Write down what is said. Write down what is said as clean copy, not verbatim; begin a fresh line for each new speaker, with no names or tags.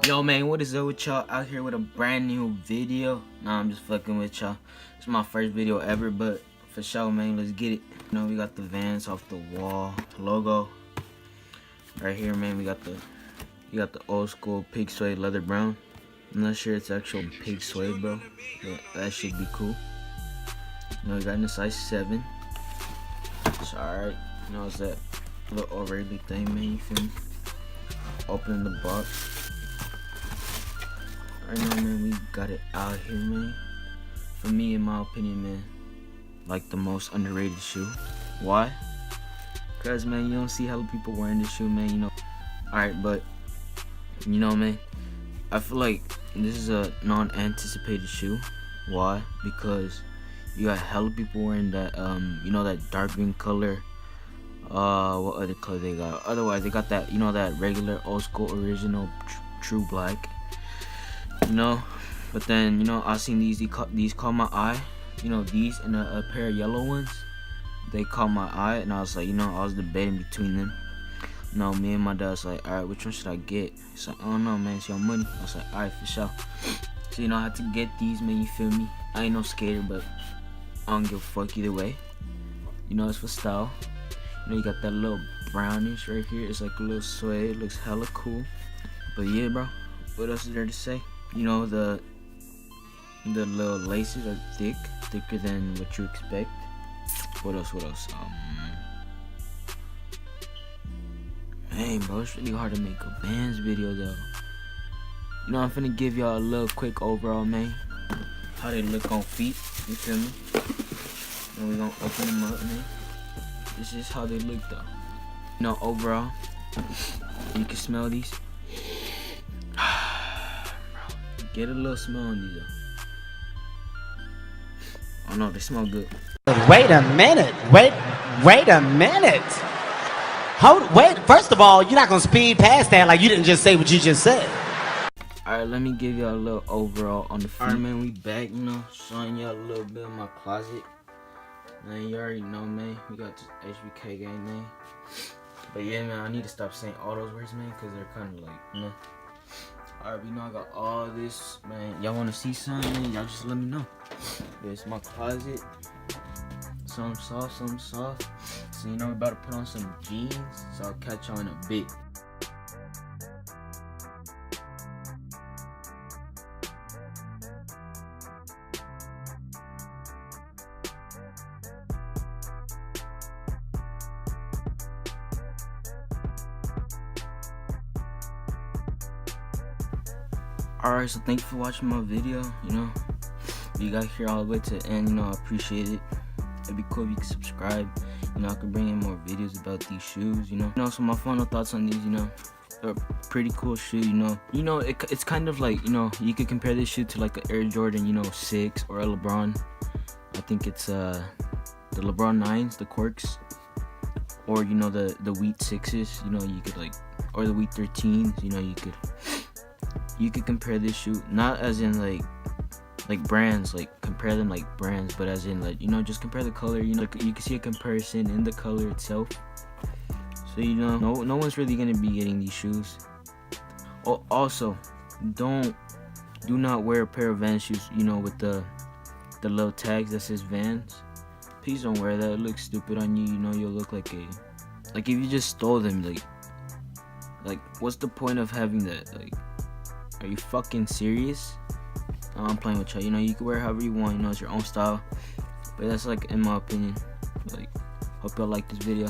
Yo man, what is up with y'all? Out here with a brand new video. Nah, I'm just fucking with y'all. It's my first video ever, but for sure man, let's get it. You know, we got the Vans off the wall logo right here, man. We got the old school pig suede leather brown. I'm not sure it's actual pig suede, bro, but that should be cool. You know, we got in a size 7. It's alright. You know, it's that little overly thing, man. You feel me? Opening the box. Right now, man, we got it out here, man. For me, in my opinion, man, like the most underrated shoe. Why? Cause, man, you don't see hella people wearing this shoe, man. You know. Alright, but you know, man, I feel like this is a non-anticipated shoe. Why? Because you got hella people wearing that, you know, that dark green color. What other color they got? Otherwise, they got that, you know, that regular old school original true black. You know, but then, you know, I seen these caught my eye. You know, these and a pair of yellow ones, they caught my eye, and I was like, you know, I was debating between them. You know, me and my dad was like, alright, which one should I get? He's like, I don't know, man, it's your money. I was like, alright, for sure. So, you know, I had to get these, man, you feel me? I ain't no skater, but I don't give a fuck either way. You know, it's for style. You know, you got that little brownish right here. It's like a little suede. It looks hella cool. But yeah, bro, what else is there to say? You know, the little laces are thicker than what you expect. What else? Man, bro, it's really hard to make a Vans video though. You know, I'm finna give y'all a little quick overall, man, how they look on feet. You feel me? And we gonna open them up, man. This is how they look though. You know, overall, you can smell these. Get a little smell on these though. Oh no, they smell good.
Wait a minute. Wait a minute. Wait, first of all, you're not gonna speed past that like you didn't just say what you just said.
Alright, let me give y'all a little overall on the feet. Alright, man, we back, you know, showing y'all a little bit of my closet. Man, you already know, man, we got this HBK gang, man. But yeah, man, I need to stop saying all those words, man, because they're kind of like, you know. Alright, we know I got all this, man. Y'all want to see something, man? Y'all just let me know. It's my closet. Some soft. So, you know, we're about to put on some jeans. So I'll catch y'all in a bit. Alright, so thank you for watching my video. You know, if you got here all the way to the end, you know, I appreciate it. It'd be cool if you could subscribe. You know, I could bring in more videos about these shoes, you know. So my final thoughts on these, you know, they're a pretty cool shoe, you know. It's kind of like, you know, you could compare this shoe to like an Air Jordan, you know, 6 or a LeBron. I think it's the LeBron 9s, the corks. Or, you know, the wheat 6s, you know, you could like, or the wheat 13s, you know, you could compare this shoe, not as in like brands, like compare them like brands, but as in like, you know, just compare the color. You know, you can see a comparison in the color itself. So, you know, no one's really gonna be getting these shoes. Oh, also, do not wear a pair of Vans shoes, you know, with the little tags that says Vans. Please don't wear that. It looks stupid on you. You know, you'll look like if you just stole them. Like what's the point of having that? Like, are you fucking serious? No, I'm playing with y'all. You know, you can wear however you want. You know, it's your own style. But that's like, in my opinion. Like, hope y'all like this video.